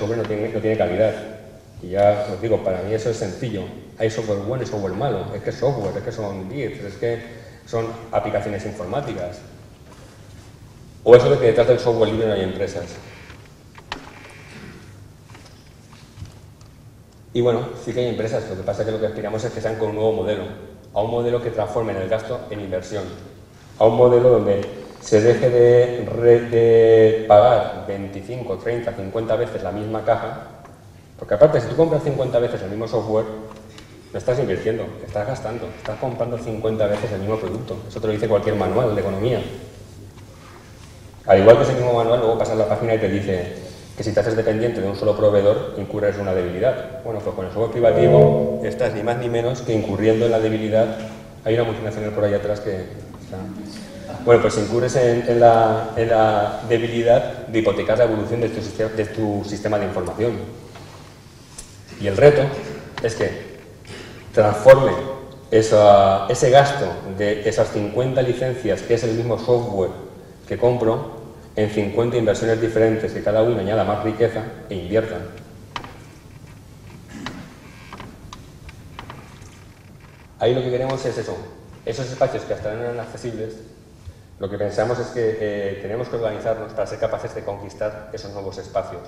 software no tiene calidad. Y ya os digo, para mí eso es sencillo. Hay software bueno y software malo. Es que es software, es que son bits, es que son aplicaciones informáticas. O eso de que detrás del software libre no hay empresas. Y bueno, sí que hay empresas, lo que pasa es que lo que aspiramos es que sean con un nuevo modelo, a un modelo que transforme el gasto en inversión, a un modelo donde se deje de pagar 25, 30, 50 veces la misma caja, porque aparte si tú compras 50 veces el mismo software, no estás invirtiendo, estás gastando, estás comprando 50 veces el mismo producto. Eso te lo dice cualquier manual de economía. Al igual que ese mismo manual, luego pasas la página y te dice que si te haces dependiente de un solo proveedor, incurres en una debilidad. Bueno, pues con el software privativo estás ni más ni menos que incurriendo en la debilidad. Hay una multinacional por ahí atrás que... Bueno, pues incurres en la debilidad de hipotecar la evolución de tu sistema de información. Y el reto es que transforme ese gasto de esas 50 licencias, que es el mismo software que compro, en 50 inversiones diferentes que cada una añada más riqueza e inviertan. Ahí lo que queremos es eso, esos espacios que hasta ahora no eran accesibles, lo que pensamos es que tenemos que organizarnos para ser capaces de conquistar esos nuevos espacios,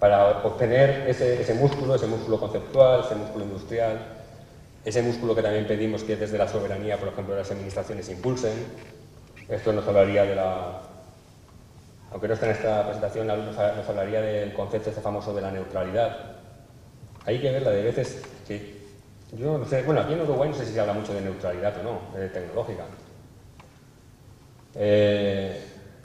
para obtener ese músculo conceptual, ese músculo industrial, ese músculo que también pedimos que desde la soberanía, por ejemplo, las administraciones impulsen. Esto nos hablaría de la... Aunque no está en esta presentación, nos hablaría del concepto este famoso de la neutralidad. Hay que verla de veces que... Yo no sé, bueno, aquí en Uruguay no sé si se habla mucho de neutralidad o no, tecnológica.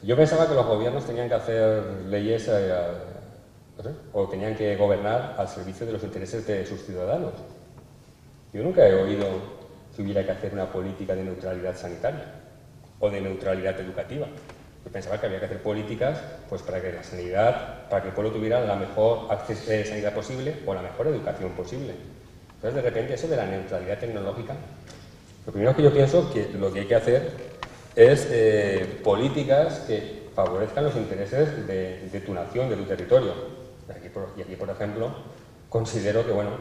Yo pensaba que los gobiernos tenían que hacer leyes, no sé, o tenían que gobernar al servicio de los intereses de sus ciudadanos. Yo nunca he oído que hubiera que hacer una política de neutralidad sanitaria o de neutralidad educativa. Yo pensaba que había que hacer políticas pues, para que la sanidad, para que el pueblo tuviera la mejor sanidad posible o la mejor educación posible. Entonces, de repente, eso de la neutralidad tecnológica, lo primero que yo pienso que lo que hay que hacer es políticas que favorezcan los intereses de tu nación, de tu territorio. Y aquí, por ejemplo, considero que bueno,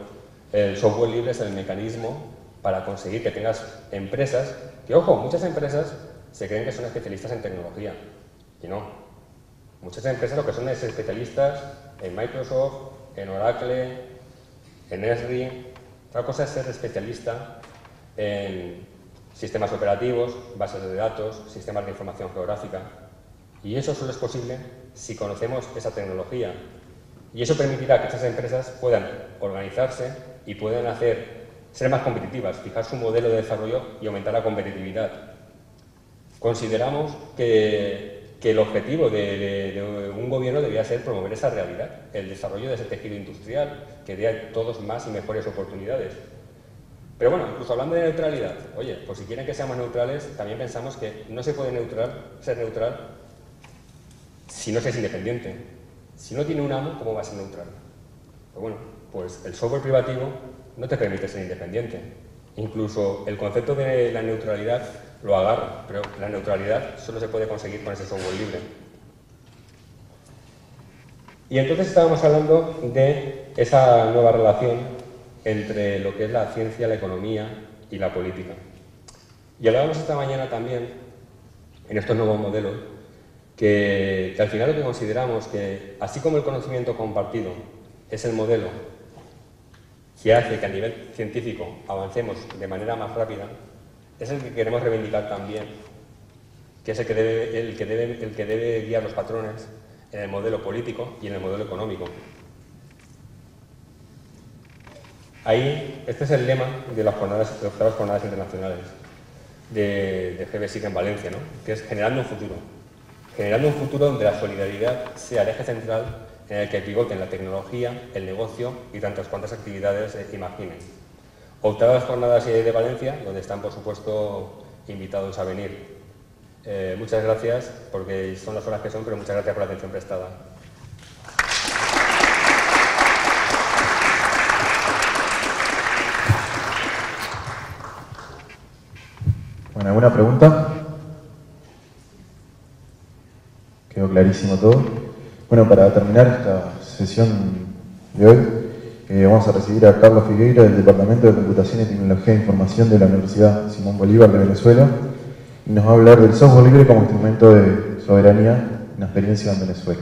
el software libre es el mecanismo para conseguir que tengas empresas, que ojo, muchas empresas se creen que son especialistas en tecnología, y no. Muchas empresas lo que son es especialistas en Microsoft, en Oracle, en Esri. Otra cosa es ser especialista en sistemas operativos, bases de datos, sistemas de información geográfica. Y eso solo es posible si conocemos esa tecnología. Y eso permitirá que estas empresas puedan organizarse y puedan ser más competitivas, fijar su modelo de desarrollo y aumentar la competitividad. Consideramos que el objetivo de un gobierno debería ser promover esa realidad, el desarrollo de ese tejido industrial, que dé a todos más y mejores oportunidades. Pero bueno, incluso hablando de neutralidad, oye, pues si quieren que seamos neutrales, también pensamos que no se puede ser neutral si no se es independiente. Si no tiene un amo, ¿cómo va a ser neutral? Pues bueno, pues el software privativo no te permite ser independiente. Incluso el concepto de la neutralidad lo agarra, pero la neutralidad solo se puede conseguir con ese software libre. Y entonces estábamos hablando de esa nueva relación entre lo que es la ciencia, la economía y la política. Y hablábamos esta mañana también, en estos nuevos modelos, que al final lo que consideramos que, así como el conocimiento compartido es el modelo que hace que a nivel científico avancemos de manera más rápida, es el que queremos reivindicar también, que es el que debe guiar los patrones en el modelo político y en el modelo económico. Ahí, este es el lema de las octavas jornadas internacionales de GBSIC en Valencia, ¿no? Que es generando un futuro donde la solidaridad sea el eje central en el que pivoten la tecnología, el negocio y tantas cuantas actividades se imaginen. Octavas jornadas de Valencia, donde están, por supuesto, invitados a venir. Muchas gracias, porque son las horas que son, pero muchas gracias por la atención prestada. Bueno, ¿alguna pregunta? Quedó clarísimo todo. Bueno, para terminar esta sesión de hoy. Vamos a recibir a Carlos Figueira del Departamento de Computación y Tecnología de Información de la Universidad Simón Bolívar de Venezuela y nos va a hablar del software libre como instrumento de soberanía en la experiencia en Venezuela.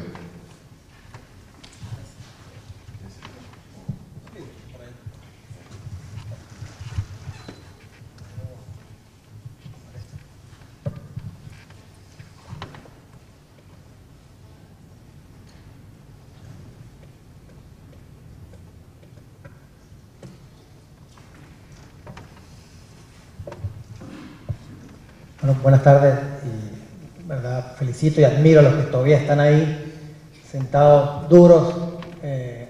Bueno, buenas tardes y verdad, felicito y admiro a los que todavía están ahí sentados duros,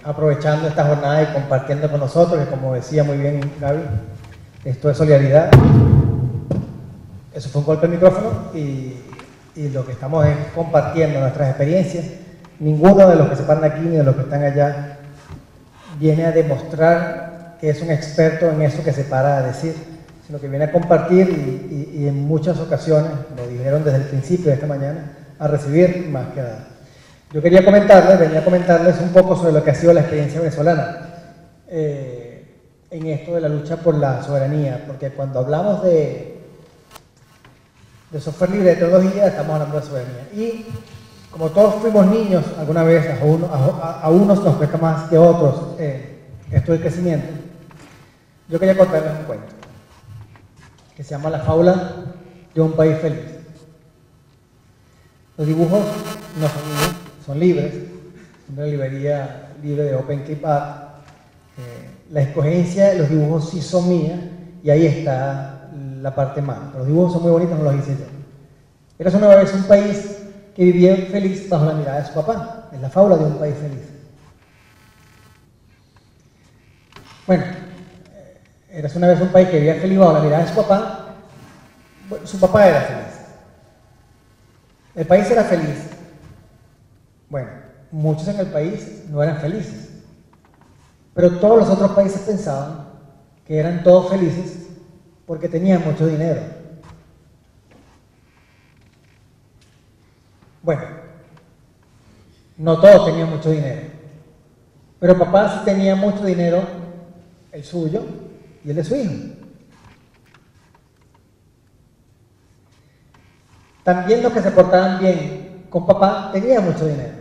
aprovechando esta jornada y compartiendo con nosotros, que como decía muy bien Gaby, esto es solidaridad. Eso fue un golpe al micrófono y lo que estamos es compartiendo nuestras experiencias. Ninguno de los que se paran aquí ni de los que están allá viene a demostrar que es un experto en eso que se para a decir, sino que viene a compartir y en muchas ocasiones, lo dijeron desde el principio de esta mañana, a recibir más que dar. Yo venía a comentarles un poco sobre lo que ha sido la experiencia venezolana en esto de la lucha por la soberanía, porque cuando hablamos de software libre de tecnología, estamos hablando de soberanía. Y como todos fuimos niños alguna vez, a unos nos cuesta más que a otros esto del crecimiento, yo quería contarles un cuento que se llama La fábula de un país feliz. Los dibujos no son libres, son libres, son de la librería libre de OpenClipArt. La escogencia de los dibujos sí son mías y ahí está la parte mala. Los dibujos son muy bonitos, no los hice yo. Érase una vez un país que vivía feliz bajo la mirada de su papá. Es la fábula de un país feliz. Bueno, érase una vez un país que vivía feliz bajo la mirada de su papá. Bueno, su papá era feliz. El país era feliz. Bueno, muchos en el país no eran felices. Pero todos los otros países pensaban que eran todos felices porque tenían mucho dinero. Bueno, no todos tenían mucho dinero. Pero papá sí tenía mucho dinero, el suyo y el de su hijo. También los que se portaban bien con papá tenían mucho dinero.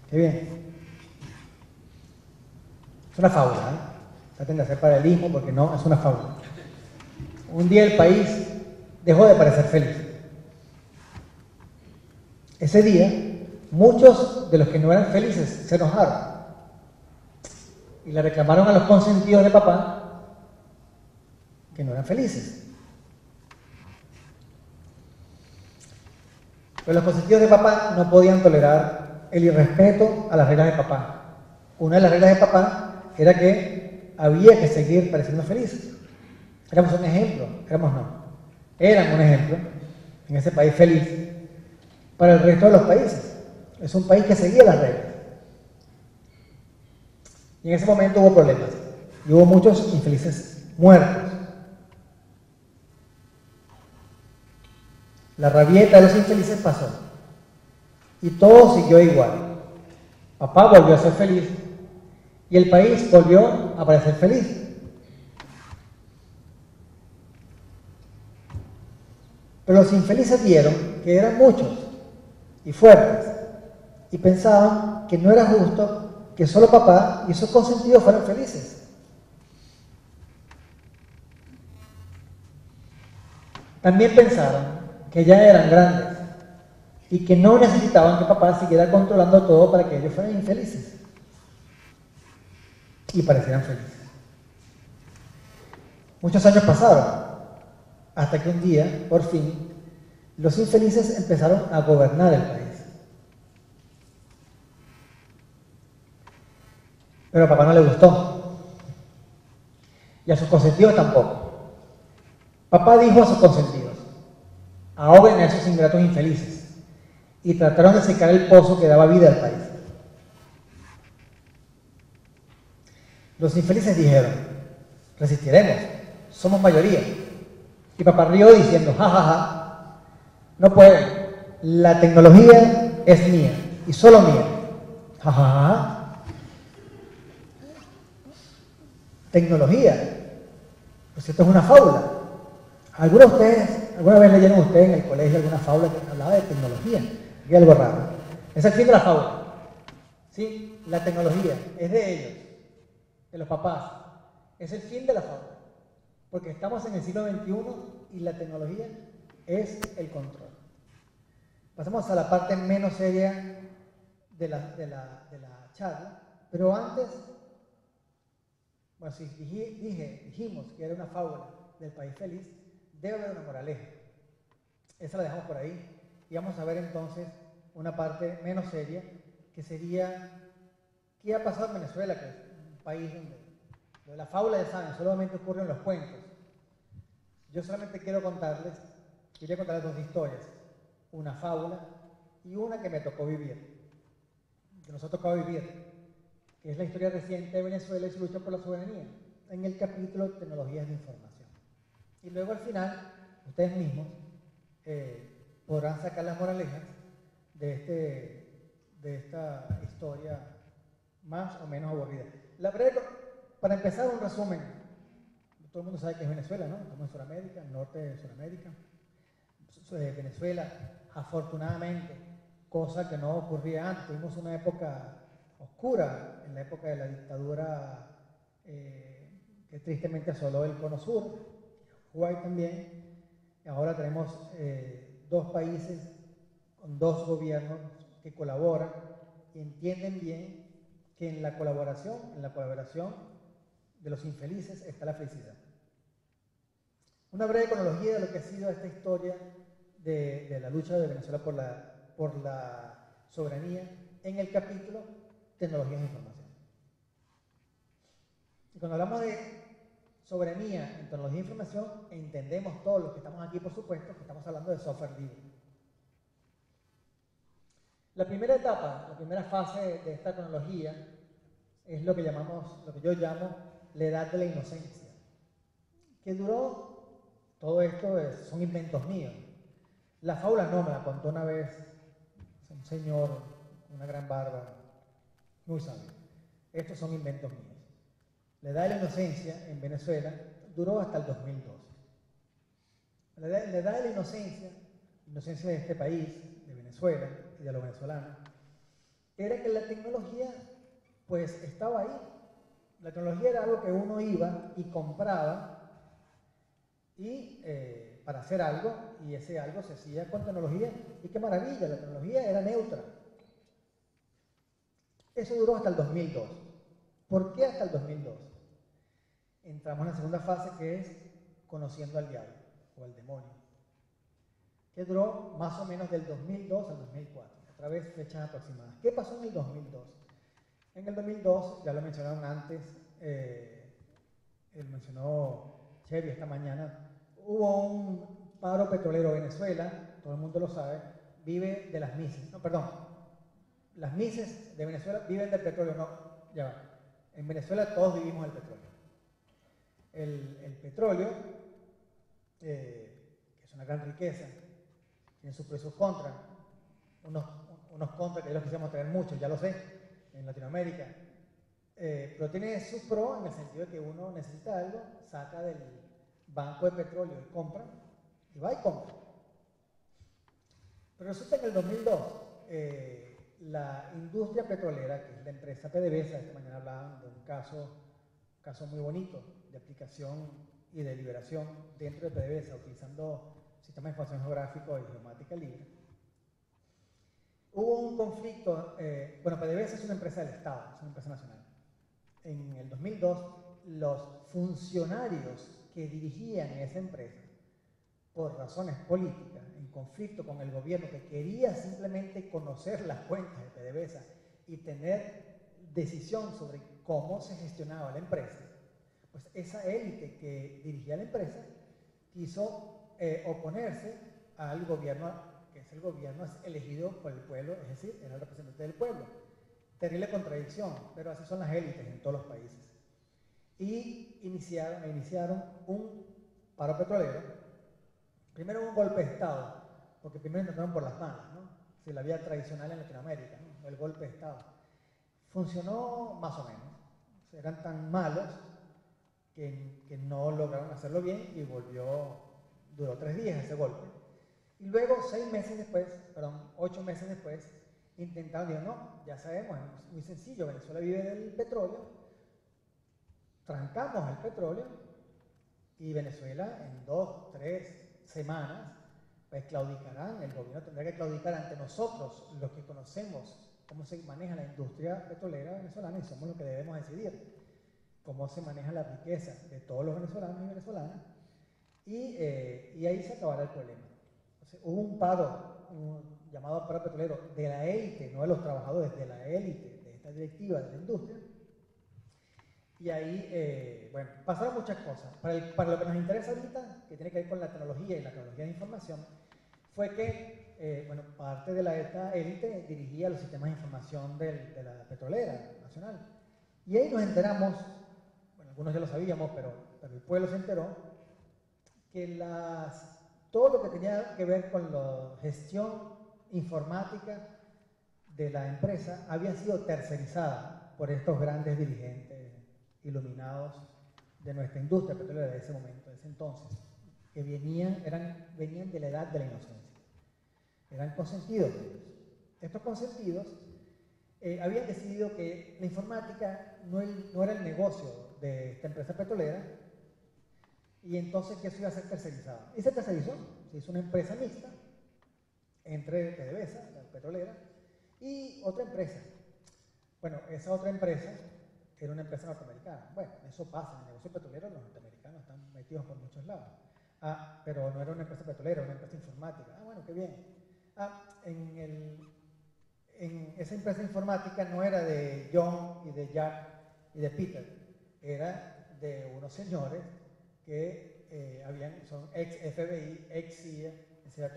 Qué bien. Es una fábula, ¿eh? Traten de hacer paralelismo porque no, es una fábula. Un día el país dejó de parecer feliz. Ese día, muchos de los que no eran felices se enojaron y le reclamaron a los consentidos de papá que no eran felices. Pero los consentidos de papá no podían tolerar el irrespeto a las reglas de papá. Una de las reglas de papá era que había que seguir pareciendo felices. Éramos un ejemplo, éramos un ejemplo en ese país feliz para el resto de los países. Es un país que seguía las reglas. Y en ese momento hubo problemas y hubo muchos infelices muertos. La rabieta de los infelices pasó y todo siguió igual. Papá volvió a ser feliz y el país volvió a parecer feliz. Pero los infelices vieron que eran muchos y fuertes y pensaban que no era justo que solo papá y sus consentidos fueran felices. También pensaron que ya eran grandes y que no necesitaban que papá siguiera controlando todo para que ellos fueran infelices y parecieran felices. Muchos años pasaron hasta que un día, por fin, los infelices empezaron a gobernar el país. Pero a papá no le gustó y a sus consentidos tampoco. Papá dijo a sus consentidos: ahoguen a esos ingratos infelices, y trataron de secar el pozo que daba vida al país. Los infelices dijeron: resistiremos, somos mayoría. Y papá rió diciendo: ja, ja, ja, no pueden, la tecnología es mía, y solo mía. Ajá. Tecnología. Pues esto es una fábula. ¿Alguna vez leyeron ustedes en el colegio alguna fábula que hablaba de tecnología? Y algo raro. Es el fin de la fábula. ¿Sí? La tecnología es de ellos, de los papás. Es el fin de la fábula. Porque estamos en el siglo XXI y la tecnología es el control. Pasamos a la parte menos seria de la charla, pero antes, bueno, si dijimos que era una fábula del país feliz, debe haber una moraleja. Esa la dejamos por ahí. Y vamos a ver entonces una parte menos seria, que sería qué ha pasado en Venezuela, que es un país donde la fábula de saben solamente ocurre en los cuentos. Yo solamente quería contarles dos historias, una fábula y una que me tocó vivir, que nos ha tocado vivir, que es la historia reciente de Venezuela y su lucha por la soberanía, en el capítulo Tecnologías de Información. Y luego al final, ustedes mismos podrán sacar las moralejas de esta historia más o menos aburrida. Para empezar, un resumen. Todo el mundo sabe que es Venezuela, ¿no? Estamos en Sudamérica, norte de Sudamérica. Venezuela, afortunadamente, cosa que no ocurría antes. Tuvimos una época oscura, en la época de la dictadura que tristemente asoló el Cono Sur, Uruguay también. Ahora tenemos dos países con dos gobiernos que colaboran y entienden bien que en la colaboración de los infelices está la felicidad. Una breve cronología de lo que ha sido esta historia de la lucha de Venezuela por la soberanía en el capítulo Tecnologías de Información. Y cuando hablamos de soberanía en tecnología de información, entendemos todos los que estamos aquí, por supuesto, que estamos hablando de software libre. La primera etapa, la primera fase de esta cronología es lo que yo llamo la edad de la inocencia, que duró, todo esto son inventos míos. La fábula no me la contó una vez un señor con una gran barba, muy sabio. Estos son inventos míos. La edad de la inocencia en Venezuela duró hasta el 2002. La edad de la inocencia de este país, de Venezuela y de los venezolanos, era que la tecnología pues estaba ahí. La tecnología era algo que uno iba y compraba para hacer algo, y ese algo se hacía con tecnología, y qué maravilla, la tecnología era neutra. Eso duró hasta el 2002. ¿Por qué hasta el 2002? Entramos en la segunda fase, que es conociendo al diablo o al demonio, que duró más o menos del 2002 al 2004, otra vez fechas aproximadas. ¿Qué pasó en el 2002? En el 2002, ya lo mencionaron antes, mencionó Chevy esta mañana, hubo un paro petrolero en Venezuela, todo el mundo lo sabe, vive de las mises, no, perdón, las mises de Venezuela viven del petróleo, no, ya va. En Venezuela todos vivimos del petróleo. El petróleo, que es una gran riqueza, tiene sus pros y sus contras, unos contras que ellos quisiéramos tener muchos, ya lo sé, en Latinoamérica, pero tiene sus pros en el sentido de que uno necesita algo, saca del banco de petróleo y compra, y va y compra. Pero resulta que en el 2002, la industria petrolera, que es la empresa PDVSA, esta mañana hablaban de un caso muy bonito de aplicación y de liberación dentro de PDVSA, utilizando sistemas de información geográfico y geomática libre. Hubo un conflicto, PDVSA es una empresa del Estado, es una empresa nacional. En el 2002, los funcionarios que dirigían esa empresa, por razones políticas, en conflicto con el gobierno que quería simplemente conocer las cuentas de PDVSA y tener decisión sobre cómo se gestionaba la empresa, pues esa élite que dirigía la empresa quiso oponerse al gobierno, que es el gobierno elegido por el pueblo, es decir, era el representante del pueblo. Terrible contradicción, pero así son las élites en todos los países. Y iniciaron un paro petrolero. Primero un golpe de Estado, porque primero intentaron por las manos, ¿no? Si la vía tradicional en Latinoamérica, ¿no? El golpe de Estado. funcionó más o menos. O sea, eran tan malos que no lograron hacerlo bien y duró 3 días ese golpe. Y luego 8 meses después, intentaron, dijeron, no, ya sabemos, es muy sencillo, Venezuela vive del petróleo, trancamos el petróleo y Venezuela en 2, 3 semanas, pues claudicarán, el gobierno tendrá que claudicar ante nosotros, los que conocemos cómo se maneja la industria petrolera venezolana y somos los que debemos decidir cómo se maneja la riqueza de todos los venezolanos y venezolanas, y ahí se acabará el problema. O sea, hubo un paro, llamado paro petrolero, de la élite, no de los trabajadores, de la élite, de esta directiva de la industria, y ahí, bueno, pasaron muchas cosas. Para lo que nos interesa ahorita, que tiene que ver con la tecnología y la tecnología de información, fue que, bueno, parte de esta élite dirigía los sistemas de información de la petrolera nacional. Y ahí nos enteramos, bueno, algunos ya lo sabíamos, pero el pueblo se enteró, que todo lo que tenía que ver con la gestión informática de la empresa había sido tercerizada por estos grandes dirigentes iluminados de nuestra industria petrolera de ese momento, de ese entonces, que venían de la edad de la inocencia. Eran consentidos de ellos. Estos consentidos habían decidido que la informática no era el negocio de esta empresa petrolera y entonces que eso iba a ser tercerizado. Y se tercerizó, se hizo una empresa mixta entre PDVSA, la petrolera, y otra empresa. Bueno, esa otra empresa era una empresa norteamericana. Bueno, eso pasa, en el negocio petrolero los norteamericanos están metidos por muchos lados. Pero no era una empresa petrolera, era una empresa informática. Bueno, qué bien. En esa empresa informática no era de John y de Jack y de Peter, era de unos señores que son ex FBI, ex CIA, o sea,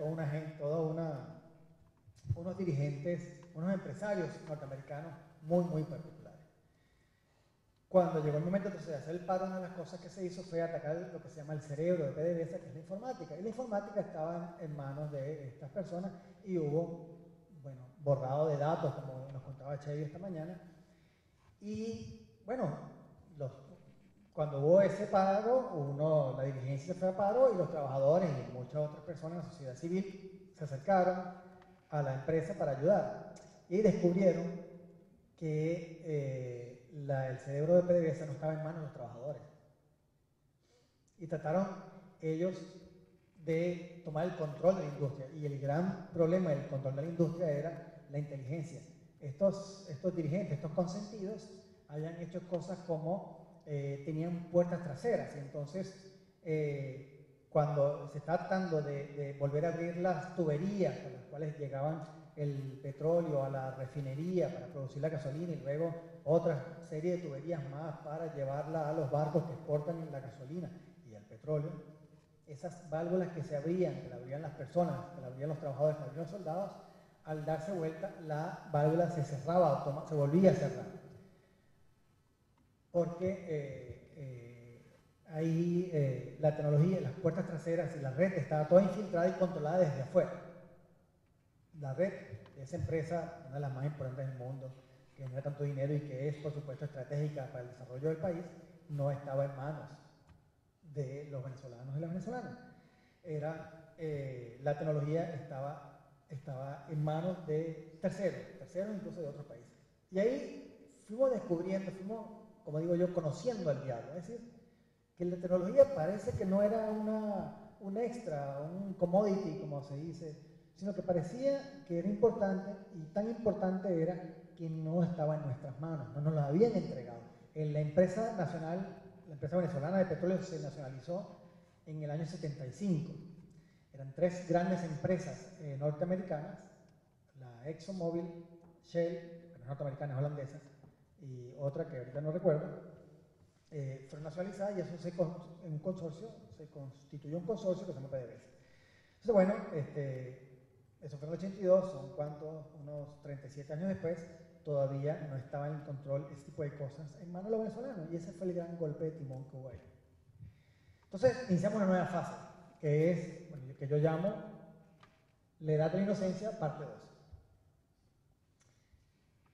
unos dirigentes, unos empresarios norteamericanos muy, muy particulares. Cuando llegó el momento de hacer el paro, una de las cosas que se hizo fue atacar lo que se llama el cerebro de PDVSA, que es la informática. Y la informática estaba en manos de estas personas y hubo, bueno, borrado de datos, como nos contaba Chevy esta mañana. Y, bueno, cuando hubo ese paro, la dirigencia se fue a paro y los trabajadores y muchas otras personas de la sociedad civil se acercaron a la empresa para ayudar. Y descubrieron que el cerebro de PDVSA no estaba en manos de los trabajadores. Y trataron ellos de tomar el control de la industria. Y el gran problema del control de la industria era la inteligencia. Estos dirigentes, estos consentidos, habían hecho cosas como tenían puertas traseras. Y entonces, cuando se está tratando de volver a abrir las tuberías con las cuales llegaban el petróleo a la refinería para producir la gasolina y luego otra serie de tuberías más para llevarla a los barcos que exportan la gasolina y el petróleo, esas válvulas que se abrían, que la abrían las personas, que la abrían los trabajadores, que la abrían los soldados, al darse vuelta la válvula se cerraba, se volvía a cerrar. Porque ahí la tecnología, las puertas traseras y la red estaba toda infiltrada y controlada desde afuera. La red de esa empresa, una de las más importantes del mundo, que genera tanto dinero y que es, por supuesto, estratégica para el desarrollo del país, no estaba en manos de los venezolanos y las venezolanas. La tecnología estaba en manos de terceros incluso de otros países. Y ahí fuimos descubriendo, como digo yo, conociendo al diablo. Es decir, que la tecnología parece que no era un extra, un commodity, como se dice, sino que parecía que era importante, y tan importante era que no estaba en nuestras manos, no nos lo habían entregado. La empresa nacional, la empresa venezolana de petróleo se nacionalizó en el año 75. Eran 3 grandes empresas norteamericanas, la ExxonMobil, Shell, que no es norteamericana, es holandesa, y otra que ahorita no recuerdo, fueron nacionalizadas y eso se constituyó un consorcio que se llama PDVSA. Entonces, bueno, eso fue en el 82, son cuántos, unos 37 años después, todavía no estaba en control ese tipo de cosas en manos de los venezolanos, y ese fue el gran golpe de timón que hubo ahí. Entonces, iniciamos una nueva fase, que es, bueno, que yo llamo la edad de la inocencia, parte 2.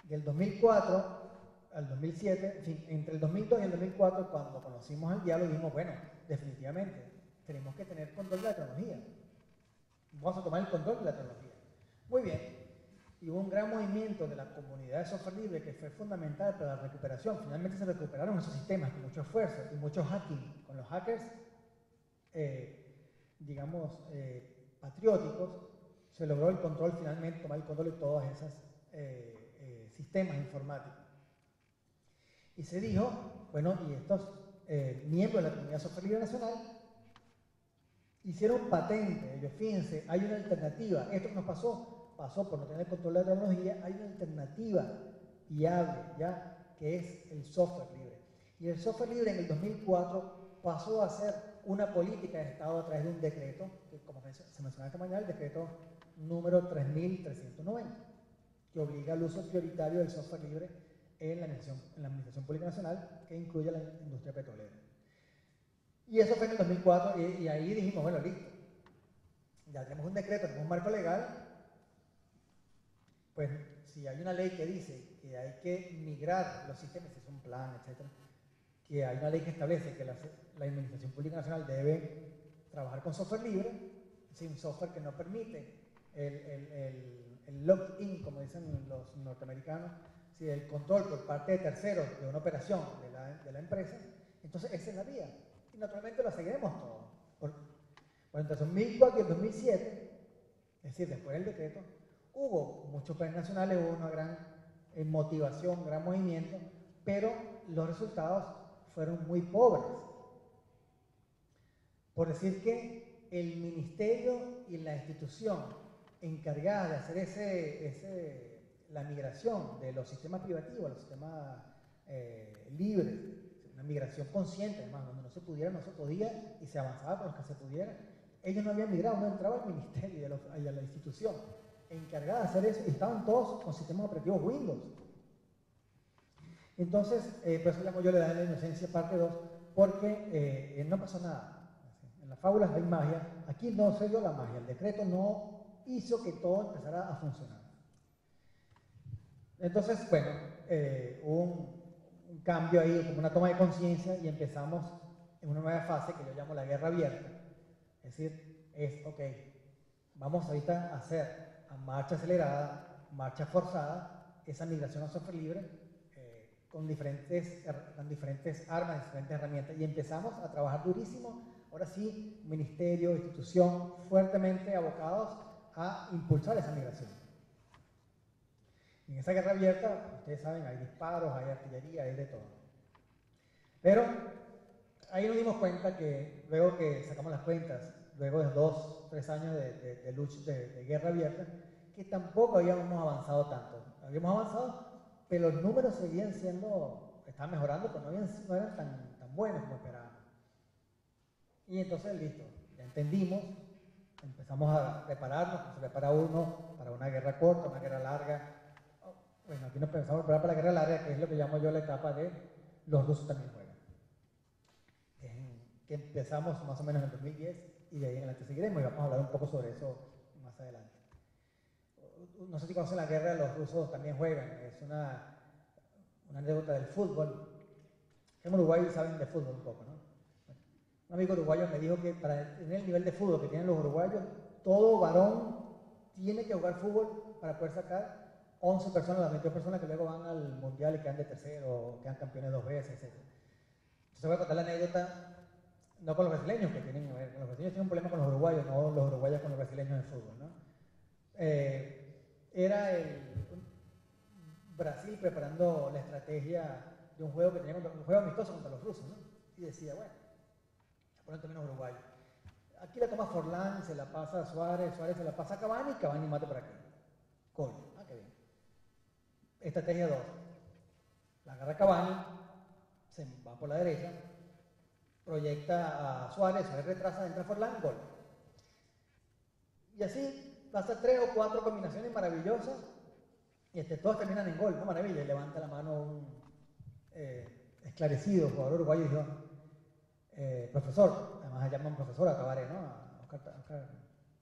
Del 2004 al 2007, en fin, entre el 2002 y el 2004, cuando conocimos el diálogo, dijimos, bueno, definitivamente, tenemos que tener control de la tecnología. Vamos a tomar el control de la tecnología. Muy bien. Y hubo un gran movimiento de la comunidad de software libre que fue fundamental para la recuperación. Finalmente se recuperaron esos sistemas con mucho esfuerzo y mucho hacking. Con los hackers, patrióticos, se logró el control finalmente, tomar el control de todos esos sistemas informáticos. Y se dijo, bueno, y estos miembros de la comunidad software libre nacional hicieron patente. Ellos, fíjense, hay una alternativa. Esto que nos pasó por no tener control de la tecnología, hay una alternativa viable, ¿ya? Que es el software libre. Y el software libre en el 2004 pasó a ser una política de Estado a través de un decreto, que como se mencionaba esta mañana, el decreto número 3390, que obliga al uso prioritario del software libre en la Administración Pública Nacional, que incluye a la industria petrolera. Y eso fue en el 2004, y ahí dijimos, bueno, listo, ya tenemos un decreto, tenemos un marco legal. Pues si hay una ley que dice que hay que migrar los sistemas, si es un plan, etc., que hay una ley que establece que la Administración Pública Nacional debe trabajar con software libre, sin software que no permite el lock-in, como dicen los norteamericanos, si el control por parte de terceros de una operación de la empresa, entonces esa es la vía. Y naturalmente lo seguiremos todo. Bueno, entre 2004 y el 2007, es decir, después del decreto, hubo muchos planes nacionales, hubo una gran motivación, un gran movimiento, pero los resultados fueron muy pobres. Por decir que el ministerio y la institución encargada de hacer la migración de los sistemas privativos a los sistemas libres, una migración consciente, además, donde no se podía y se avanzaba con los que se pudiera, ellos no habían migrado, no entraba al ministerio y a la institución encargada de hacer eso, y estaban todos con sistemas operativos Windows. Entonces, por eso llamo yo la edad de la inocencia parte 2, porque no pasó nada. En las fábulas hay magia, aquí no se dio la magia, el decreto no hizo que todo empezara a funcionar. Entonces, bueno, hubo un cambio ahí, como una toma de conciencia, y empezamos en una nueva fase que yo llamo la guerra abierta. Es decir, ok, vamos ahorita a hacer a marcha acelerada, marcha forzada, esa migración a software libre con diferentes armas, diferentes herramientas, y empezamos a trabajar durísimo, ahora sí, ministerio, institución, fuertemente abocados a impulsar esa migración. En esa guerra abierta, ustedes saben, hay disparos, hay artillería, hay de todo. Pero ahí nos dimos cuenta que luego que sacamos las cuentas, luego de 2 o 3 años de lucha, de guerra abierta, que tampoco habíamos avanzado tanto. Habíamos avanzado, pero los números seguían estaban mejorando, pero no eran tan buenos como esperábamos. Y entonces, listo, ya entendimos, empezamos a prepararnos, como se prepara uno para una guerra corta, una guerra larga. Bueno, aquí nos empezamos a preparar para la guerra larga, que es lo que llamo yo la etapa de los rusos también juegan. Que empezamos más o menos en el 2010 y de ahí en adelante seguiremos, y vamos a hablar un poco sobre eso más adelante. No sé si conocen la guerra, los rusos también juegan, es una anécdota del fútbol. En Uruguay saben de fútbol un poco, ¿no? Bueno, un amigo uruguayo me dijo que para tener el nivel de fútbol que tienen los uruguayos, todo varón tiene que jugar fútbol para poder sacar 11 personas, las 22 personas que luego van al mundial y quedan de tercero, o quedan campeones 2 veces, etc. Entonces voy a contar la anécdota, no con los brasileños, que tienen, los brasileños tienen un problema con los uruguayos, no los uruguayos con los brasileños en fútbol, ¿no? Era Brasil preparando la estrategia de un juego que tenía un juego amistoso contra los rusos, ¿no? Y decía, bueno, ponen también los uruguayos. Aquí la toma Forlán, se la pasa a Suárez, Suárez se la pasa a Cavani, Cavani mate por aquí. Gol. Ah, qué bien. Estrategia 2. La agarra Cavani, se va por la derecha, proyecta a Suárez, Suárez retrasa, entra Forlán, gol. Y así pasa 3 o 4 combinaciones maravillosas y todos terminan en gol, ¿no? Maravilla. Y levanta la mano un esclarecido jugador uruguayo y dijo, profesor, además se llaman profesor a Tabaré, ¿no? A Oscar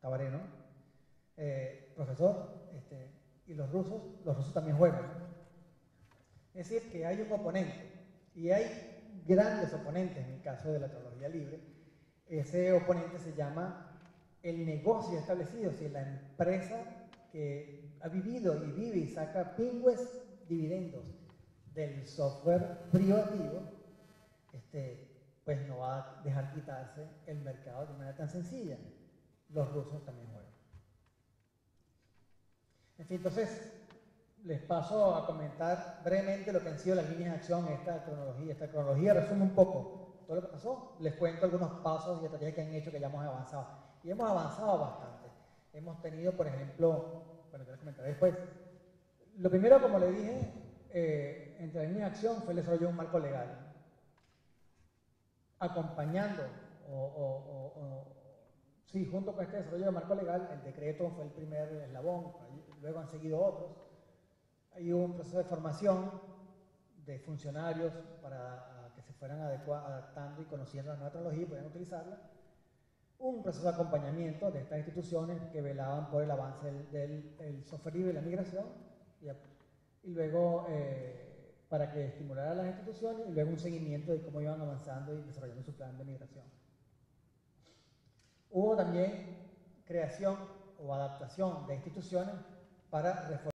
Tabaré, ¿no? Profesor, y los rusos también juegan. Es decir, que hay un oponente, y hay grandes oponentes en el caso de la tecnología libre. Ese oponente se llama el negocio establecido, si la empresa que ha vivido y vive y saca pingües dividendos del software privativo, pues no va a dejar quitarse el mercado de manera tan sencilla. Los rusos también juegan. En fin, entonces les paso a comentar brevemente lo que han sido las líneas de acción en esta cronología. Esta cronología resume un poco todo lo que pasó. Les cuento algunos pasos y estrategias que han hecho que ya hemos avanzado. Y hemos avanzado bastante. Hemos tenido, por ejemplo, bueno, te lo comentaré después. Lo primero, como le dije, entre las líneas de acción fue el desarrollo de un marco legal. Acompañando sí, junto con este desarrollo de marco legal, el decreto fue el primer eslabón, luego han seguido otros. Hay un proceso de formación de funcionarios para que se fueran adaptando y conociendo la nueva tecnología y pudieran utilizarla. Un proceso de acompañamiento de estas instituciones que velaban por el avance del software libre y la migración, y luego para que estimulara a las instituciones, y luego un seguimiento de cómo iban avanzando y desarrollando su plan de migración. Hubo también creación o adaptación de instituciones para reformar